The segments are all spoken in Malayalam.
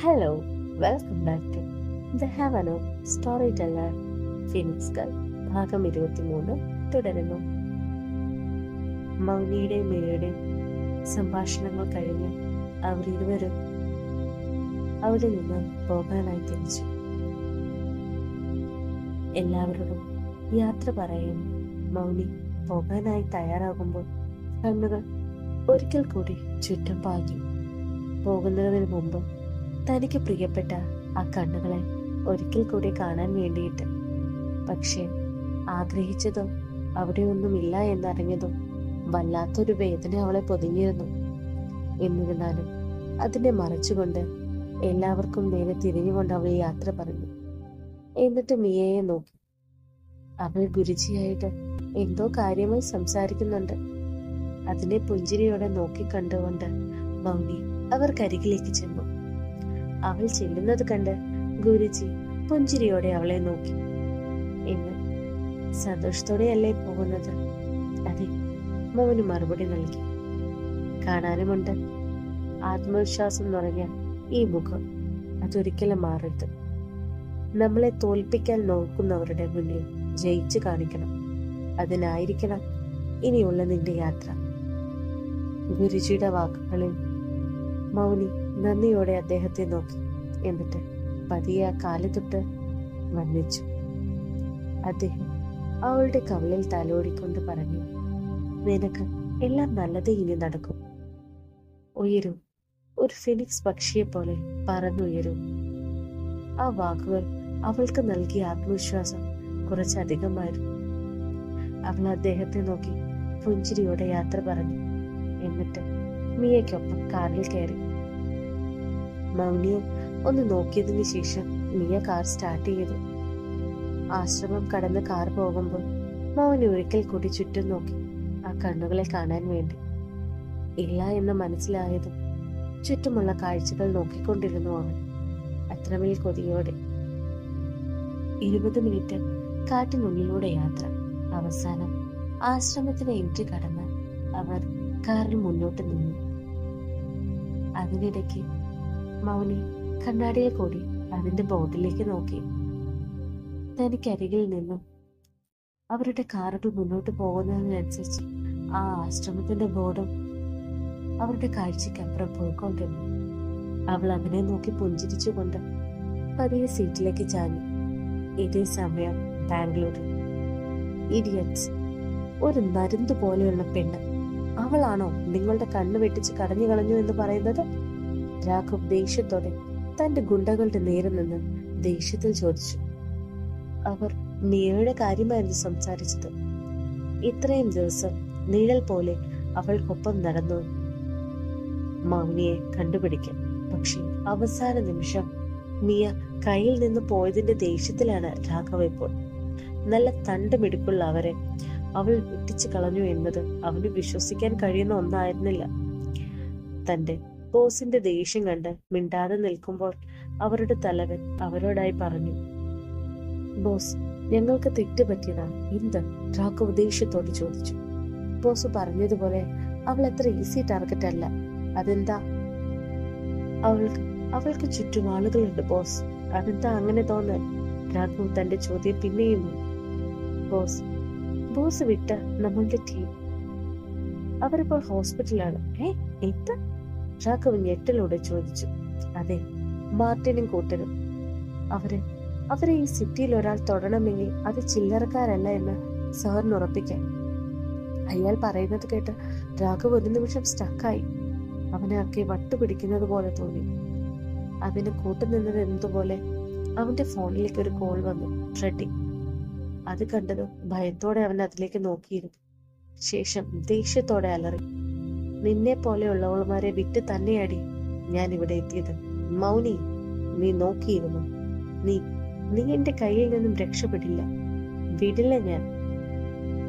Hello, welcome back to the heaven of story teller phoenix girl ഭാഗം 23 തുടരുന്നു. മൗനിയുടെയും മിയയുടെയും സംഭാഷണങ്ങൾ കഴിഞ്ഞ് അവർ ഇരുവരും അവിടെ നിന്ന് പോകാനായി തിരിച്ചു. എല്ലാവരോടും യാത്ര പറയും മൗനി പോകാനായി തയ്യാറാകുമ്പോൾ കണ്ണുകൾ ഒരിക്കൽ കൂടി ചുറ്റും പാഞ്ഞു. പോകുന്നതിന് മുമ്പ് തനിക്ക് പ്രിയപ്പെട്ട ആ കണ്ണുകളെ ഒരിക്കൽ കൂടി കാണാൻ വേണ്ടിയിട്ട്. പക്ഷെ ആഗ്രഹിച്ചതോ അവിടെയൊന്നുമില്ല എന്നറിഞ്ഞതോ വല്ലാത്തൊരു വേദന അവളെ പൊതിഞ്ഞിരുന്നു. എന്നിരുന്നാലും അതിനെ മറച്ചുകൊണ്ട് എല്ലാവർക്കും നേരെ തിരിഞ്ഞുകൊണ്ട് അവൾ യാത്ര പറഞ്ഞു. എന്നിട്ട് മിയയെ നോക്കി. അവൾ ഗുരുജിയായിട്ട് എന്തോ കാര്യമായി സംസാരിക്കുന്നുണ്ട്. അതിനെ പുഞ്ചിരിയോടെ നോക്കി കണ്ടുകൊണ്ട് മൗനി അവർക്കരികിലേക്ക് ചെന്നു. അവൾ ചെല്ലുന്നത് കണ്ട് ഗുരുജി പുഞ്ചിരിയോടെ അവളെ നോക്കി. എന്ന് സന്തോഷത്തോടെയല്ലേ പോകുന്നത്? അതെ, മൗനി മറുപടി നൽകി. കാണാനുമുണ്ട് ആത്മവിശ്വാസം നിറഞ്ഞ ഈ മുഖം. അതൊരിക്കലും മാറരുത്. നമ്മളെ തോൽപ്പിക്കാൻ നോക്കുന്നവരുടെ മുന്നിൽ ജയിച്ചു കാണിക്കണം. അതിനായിരിക്കണം ഇനിയുള്ള നിന്റെ യാത്ര. ഗുരുജിയുടെ വാക്കുകളിൽ മൗനി നന്ദിയോടെ അദ്ദേഹത്തെ നോക്കി. എന്നിട്ട് പതിയെ ആ കാല് തൊട്ട് വന്ദിച്ചു. അദ്ദേഹം അവളുടെ കവിളിൽ തലോടിക്കൊണ്ട് പറഞ്ഞു, നിനക്ക് എല്ലാം നല്ലതേ ഇനി നടക്കും. ഉയരൂ, ഒരു ഫിനിക്സ് പക്ഷിയെ പോലെ പറന്നുയരൂ. ആ വാക്കുകൾ അവൾക്ക് നൽകിയ ആത്മവിശ്വാസം കുറച്ചധികമായിരുന്നു. അവൾ അദ്ദേഹത്തെ നോക്കി പുഞ്ചിരിയോടെ യാത്ര പറഞ്ഞു. എന്നിട്ട് മിയയ്ക്കൊപ്പം കാറിൽ കയറി. മൗനിയെ ഒന്ന് നോക്കിയതിന് ശേഷം മിയ കാർ സ്റ്റാർട്ട് ചെയ്തു. ആശ്രമം കടന്ന് കാർ പോകുമ്പോൾ മൗനി ഒരിക്കൽ കൂടി ചുറ്റും നോക്കി, ആ കണ്ണുകളെ കാണാൻ വേണ്ടി. ഇല്ല എന്ന് മനസ്സിലായതും ചുറ്റുമുള്ള കാഴ്ചകൾ നോക്കിക്കൊണ്ടിരുന്നു അവൻ അത്രമേൽ കൊതിയോടെ. 20 മിനിറ്റ് കാട്ടിനുള്ളിലൂടെ യാത്ര. അവസാനം ആശ്രമത്തിന് എൻട്രി കടന്ന് അവർ കാറിൽ മുന്നോട്ട് നിന്നു. അതിനിടയ്ക്ക് മൗനി കണ്ണാടിയിൽ കൂടി അതിന്റെ ബോർഡിലേക്ക് നോക്കി. തനിക്കരികിൽ നിന്നും അവരുടെ കാറുകൾ മുന്നോട്ട് പോകുന്നതിനനുസരിച്ച് ആ ആശ്രമത്തിന്റെ ബോർഡും അവരുടെ കാഴ്ചയ്ക്കപ്പുറം പോയിക്കൊണ്ടിരുന്നു. അവൾ അവനെ നോക്കി പുഞ്ചിരിച്ചുകൊണ്ട് പതിയെ സീറ്റിലേക്ക് ചാഞ്ഞു. ഇതേ സമയം ബാംഗ്ലൂരിൽ ഇഡിയറ്റ്സ്, ഒരു നരുന്ത് പോലെയുള്ള പെണ്ണ്, അവളാണോ നിങ്ങളുടെ കണ്ണ് വെട്ടിച്ച് കടഞ്ഞു കളഞ്ഞു എന്ന് പറയുന്നത്? രാഘവ് ദേഷ്യത്തോടെ തന്റെ ഗുണ്ടകളുടെ നേരെ നിന്ന് ദേഷ്യത്തിൽ ചോദിച്ചു. അവർ മിയയുടെ കാര്യമായിരുന്നു സംസാരിച്ചത്. ഇത്രയും ദിവസം നിഴൽ പോലെ അവൾക്കൊപ്പം നടന്നു മൗനിയെ കണ്ടുപിടിക്കാൻ. പക്ഷെ അവസാന നിമിഷം മിയ കയ്യിൽ നിന്ന് പോയതിന്റെ ദേഷ്യത്തിലാണ് രാഘവ് ഇപ്പോൾ. നല്ല തണ്ടുമിടുക്കുള്ള അവരെ അവൾ വെട്ടിച്ചു കളഞ്ഞു എന്നത് അവന് വിശ്വസിക്കാൻ കഴിയുന്ന ഒന്നായിരുന്നില്ല. തന്റെ ബോസിന്റെ ദേഷ്യം കണ്ട് മിണ്ടാതെ നിൽക്കുമ്പോൾ അവരുടെ തലവൻ അവരോടായി പറഞ്ഞു, ബോസ്, ഞങ്ങൾക്ക് തെറ്റ് പറ്റിയതാണ്. എന്ത്? രാഘവ് ദേഷ്യത്തോട് ചോദിച്ചു. ബോസ് പറഞ്ഞതുപോലെ അവൾ അത്ര ഈസി ടാർഗറ്റ് അല്ല. അതെന്താ? അവൾക്ക് ചുറ്റും ആളുകളുണ്ട് ബോസ്. അതെന്താ അങ്ങനെ തോന്നാൻ? രാഘവ് തന്റെ ചോദ്യം പിന്നെയും. ബോസ് വിട്ട നമ്മളുടെ ടീം അവരിപ്പോൾ ഹോസ്പിറ്റലാണ്. എന്ത്? രാഘവ് ഞെട്ടലോടെ ചോദിച്ചു. അതെ, മാർട്ടിനും കൂട്ടരും. അവരെ ഈ സിറ്റിയിൽ ഒരാൾ തൊടണമെങ്കിൽ അത് ചില്ലറക്കാരല്ല എന്ന് സാറിന് ഉറപ്പിക്കാൻ. അയാൾ പറയുന്നത് കേട്ട് രാഘവ് ഒരു നിമിഷം സ്റ്റക്കായി. അവനെ ആക്കി വട്ടുപിടിക്കുന്നത് പോലെ തോന്നി. അതിന് കൂട്ടുനിന്നത് എന്തുപോലെ അവന്റെ ഫോണിലേക്ക് ഒരു കോൾ വന്നു. ഫ്രെഡി. അത് കണ്ടത് ഭയത്തോടെ അവൻ അതിലേക്ക് നോക്കിയിരുന്നു. ശേഷം ദേഷ്യത്തോടെ അലറി, നിന്നെ പോലെയുള്ളവൾമാരെ വിറ്റ് തന്നെയാടി ഞാൻ ഇവിടെ എത്തിയത്. മൗനി, നീ നോക്കിയിരുന്നു. നീ എന്റെ കയ്യിൽ നിന്നും രക്ഷപ്പെടില്ല. വിടില്ല ഞാൻ.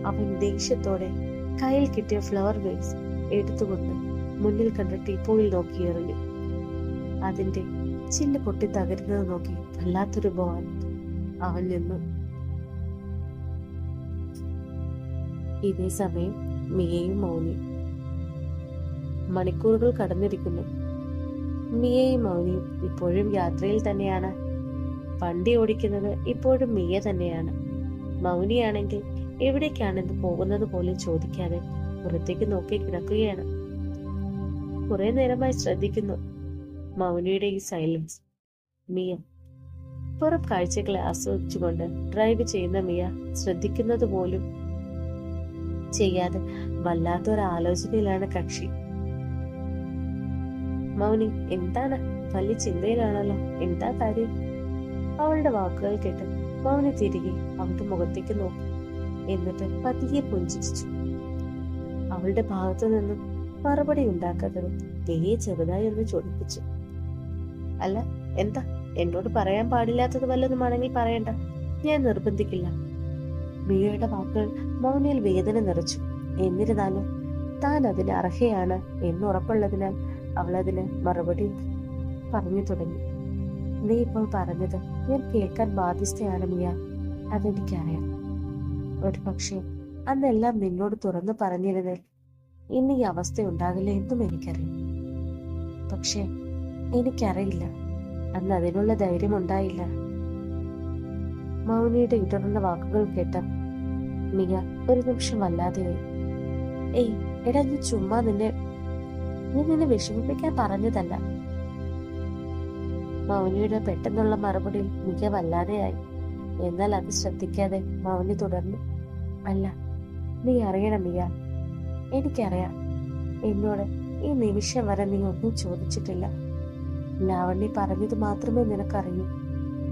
അവൻ ദേഷ്യത്തോടെ കയ്യിൽ കിട്ടിയ ഫ്ലവർ വേസ് എടുത്തുകൊണ്ട് മുന്നിൽ കണ്ട ടീപ്പോയിൽ നോക്കി എറിഞ്ഞു. അതിന്റെ ചില്ല് പൊട്ടി തകരുന്നത് നോക്കി വല്ലാത്തൊരു ബോധം അവൻ നിന്നു. ഇതേ സമയം മിയയും മൗനിയും. മണിക്കൂറുകൾ കടന്നിരിക്കുന്നു. മിയയും മൗനിയും ഇപ്പോഴും യാത്രയിൽ തന്നെയാണ്. വണ്ടി ഓടിക്കുന്നത് ഇപ്പോഴും മിയ തന്നെയാണ്. മൗനിയാണെങ്കിൽ എവിടേക്കാണെന്ന് പോകുന്നത് പോലും ചോദിക്കാതെ പുറത്തേക്ക് നോക്കി കിടക്കുകയാണ്. കുറെ നേരമായി ശ്രദ്ധിക്കുന്നു മൗനിയുടെ ഈ സൈലൻസ്. മിയ പുറം കാഴ്ചകളെ ആസ്വദിച്ചുകൊണ്ട് ഡ്രൈവ് ചെയ്യുന്ന മിയ ശ്രദ്ധിക്കുന്നത് പോലും ചെയ്യാതെ വല്ലാത്തൊരു ആലോചനയിലാണ് കക്ഷി. മൗനി എന്താണ്? വലിയ ചിന്തയിലാണല്ലോ, എന്താ കാര്യം? അവളുടെ വാക്കുകൾ കേട്ട് മൗനി തിരികെ അവളുടെ മുഖത്തേക്ക് നോക്കി. എന്നിട്ട് പതിയെ പുഞ്ചിരിച്ചു. അവളുടെ ഭാഗത്തു നിന്നും മറുപടി ഉണ്ടാക്കാത്തത് വലിയ ചെറുതായി ഒന്ന് ചോദിപ്പിച്ചു. അല്ല, എന്താ? എന്നോട് പറയാൻ പാടില്ലാത്തത് വല്ലതുമാണെങ്കിൽ പറയണ്ട, ഞാൻ നിർബന്ധിക്കില്ല. മിയയുടെ വാക്കുകൾ മൗനിയിൽ വേദന നിറച്ചു. എന്നിരുന്നാലും താൻ അതിന് അർഹയാണ് എന്നുറപ്പുള്ളതിനാൽ അവൾ അതിന് മറുപടി പറഞ്ഞു തുടങ്ങി. നീ ഇപ്പോൾ പറഞ്ഞത് ഞാൻ കേൾക്കാൻ ബാധ്യസ്ഥയാണ് മിയ, അതെനിക്കറിയാം. ഒരു പക്ഷേ അന്നെല്ലാം നിന്നോട് തുറന്നു പറഞ്ഞിരുന്നാൽ ഇന്ന് ഈ അവസ്ഥ ഉണ്ടാകില്ല എന്നും എനിക്കറിയാം. പക്ഷെ എനിക്കറിയില്ല, അന്ന് അതിനുള്ള ധൈര്യം ഉണ്ടായില്ല. മൗനിയുടെ ഇടറുന്ന വാക്കുകൾ കേട്ട മിയ ഒരു നിമിഷം വല്ലാതെയായി. ഏയ് എടാ, നീ ചുമ്മാ നിന്നെ വിഷമിപ്പിക്കാൻ പറഞ്ഞതല്ല. മൗനിയുടെ പെട്ടെന്നുള്ള മറുപടിയിൽ മിക വല്ലാതെയായി. എന്നാൽ അത് ശ്രദ്ധിക്കാതെ മൗനി തുടർന്നു. അല്ല, നീ അറിയണം മിയ, എനിക്കറിയാം എന്നോട് ഈ നിമിഷം വരെ നീ ഒന്നും ചോദിച്ചിട്ടില്ല. ലാവണ്യ പറഞ്ഞത് മാത്രമേ നിനക്കറിയൂ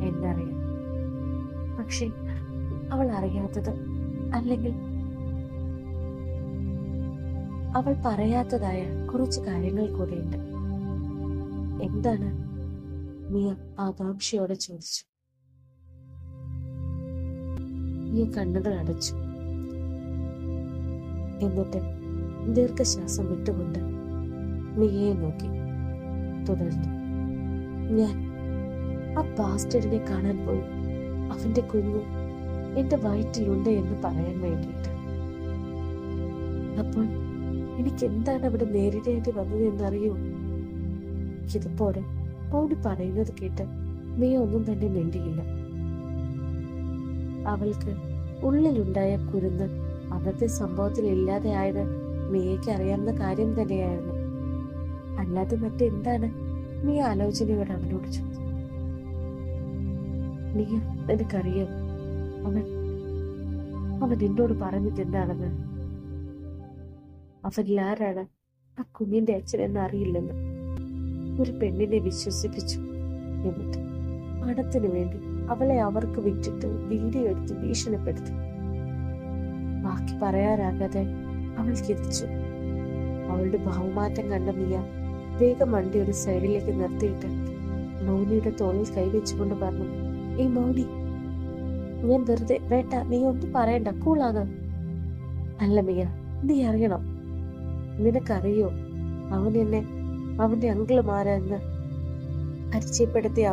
എന്നറിയാം. പക്ഷെ അവൾ അറിയാത്തത്, അല്ലെങ്കിൽ അവൾ പറയാത്തതായ കുറച്ച് കാര്യങ്ങൾ കൂടെയുണ്ട്. എന്താണ്? മിയ ആകാംക്ഷയോടെ ചോദിച്ചു. മിയ കണ്ണുകൾ അടച്ചു. എന്നിട്ട് ദീർഘശ്വാസം വിട്ടുകൊണ്ട് മിയയെ നോക്കി തുടർന്നു. ഞാൻ ആ ബാസ്റ്റഡിനെ കാണാൻ പോയി. അവന്റെ കുഞ്ഞു എന്റെ വയറ്റിലുണ്ട് എന്ന് പറയാൻ വേണ്ടിയിട്ട്. അപ്പോൾ എനിക്ക് എന്താണ് അവിടെ നേരിടേണ്ടി വന്നത് എന്നറിയൂ. ഇതുപോലെ പൗഡി പറയുന്നത് കേട്ട് മിയ ഒന്നും തന്നെ മിണ്ടിയില്ല. അവൾക്ക് ഉള്ളിലുണ്ടായ കുരുന്ന് അന്നത്തെ സംഭവത്തിൽ ഇല്ലാതെ ആയത് മിയയ്ക്ക് അറിയാവുന്ന കാര്യം തന്നെയായിരുന്നു. അല്ലാതെ മറ്റെന്താണ്? മിയ ആലോചനയോട് അവനോട് ചോദിച്ചു. മിയ, നിനക്കറിയാം അവൻ എന്നോട് പറഞ്ഞിട്ട് എന്താണെന്ന്? അവനിൽ ആരാണ് ആ കുഞ്ഞിന്റെ അച്ഛൻ എന്ന് അറിയില്ലെന്ന് ഒരു പെണ്ണിനെ വിശ്വസിപ്പിച്ചു. എന്നിട്ട് പണത്തിന് വേണ്ടി അവളെ അവർക്ക് വിറ്റിട്ട് വീഡിയോ എടുത്ത് ഭീഷണിപ്പെടുത്തി. ബാക്കി പറയാനാകാതെ അവൾ കിരിച്ചു. അവളുടെ ഭാവമാറ്റം കണ്ട മിയ വേഗം വണ്ടി ഒരു സൈഡിലേക്ക് നിർത്തിയിട്ട് മൗനിയുടെ തോളിൽ കൈവച്ചുകൊണ്ട് പറഞ്ഞു. ഈ മൗനി, ഞാൻ വെറുതെ വേണ്ട, നീ ഒന്നും പറയണ്ട, കൂളാണ്. അല്ല മിയ, നീ അറിയണം. നിനക്കറിയോ അവൻ എന്നെ അവന്റെ അങ്കിളുമാരെന്ന് പരിചയപ്പെടുത്തിയ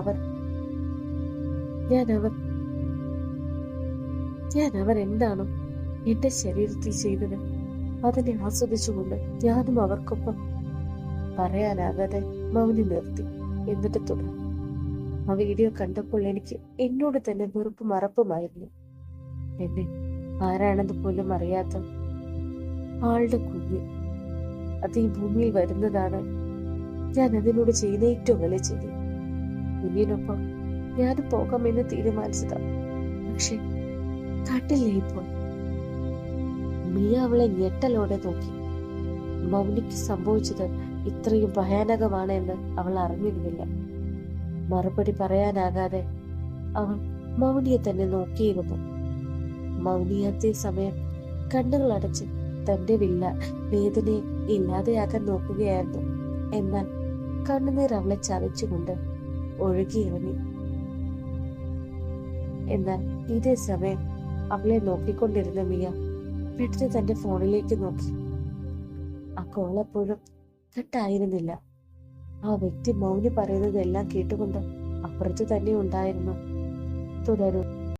ഞാൻ അവർ എന്താണോ എന്റെ ശരീരത്തിൽ ചെയ്തത് അതിനെ ആസ്വദിച്ചുകൊണ്ട് ഞാനും അവർക്കൊപ്പം. പറയാനാകാതെ മൗനി നിർത്തി. എന്നിട്ട് തുടർന്നു. ആ വീഡിയോ കണ്ടപ്പോൾ എനിക്ക് എന്നോട് തന്നെ വെറുപ്പും മറപ്പുമായിരുന്നു. എന്നെ ആരാണെന്ന് പോലും അറിയാത്ത ആളുടെ കുഞ്ഞ് അത് ഈ ഭൂമിയിൽ വരുന്നതാണ് ഞാൻ അതിനോട് ചെയ്യുന്ന ഏറ്റവും വലിയ ചെയ്തി. കുഞ്ഞിനൊപ്പം ഞാൻ പോകാമെന്ന് തീരുമാനിച്ചതാ. പക്ഷെ കാട്ടില്ലേ ഇപ്പോൾ? മിയ അവളെ ഞെട്ടലോടെ നോക്കി. മൗനിക്ക് സംഭവിച്ചത് ഇത്രയും ഭയാനകമാണ് എന്ന് അവൾ അറിഞ്ഞിരുന്നില്ല. മറുപടി പറയാനാകാതെ അവൾ മൗനിയെ തന്നെ നോക്കിയിരുന്നു. മൗനി അതേ സമയം കണ്ണുകൾ അടച്ച് തന്റെ വേദനയെ ഇല്ലാതെയാക്കാൻ നോക്കുകയായിരുന്നു. എന്നാൽ കണ്ണുനീർ അവളെ ചതച്ചുകൊണ്ട് ഒഴുകിയിറങ്ങി. എന്നാൽ ഇതേ സമയം അവളെ നോക്കിക്കൊണ്ടിരുന്ന മിയ പെട്ടെന്ന് തന്റെ ഫോണിലേക്ക് നോക്കി. ആ കോൾ അപ്പോഴും കട്ടായിരുന്നില്ല. ആ വ്യക്തി മൗനി പറയുന്നതെല്ലാം കേട്ടുകൊണ്ട് അപ്പുറത്ത് തന്നെ ഉണ്ടായിരുന്നു. തുടരും.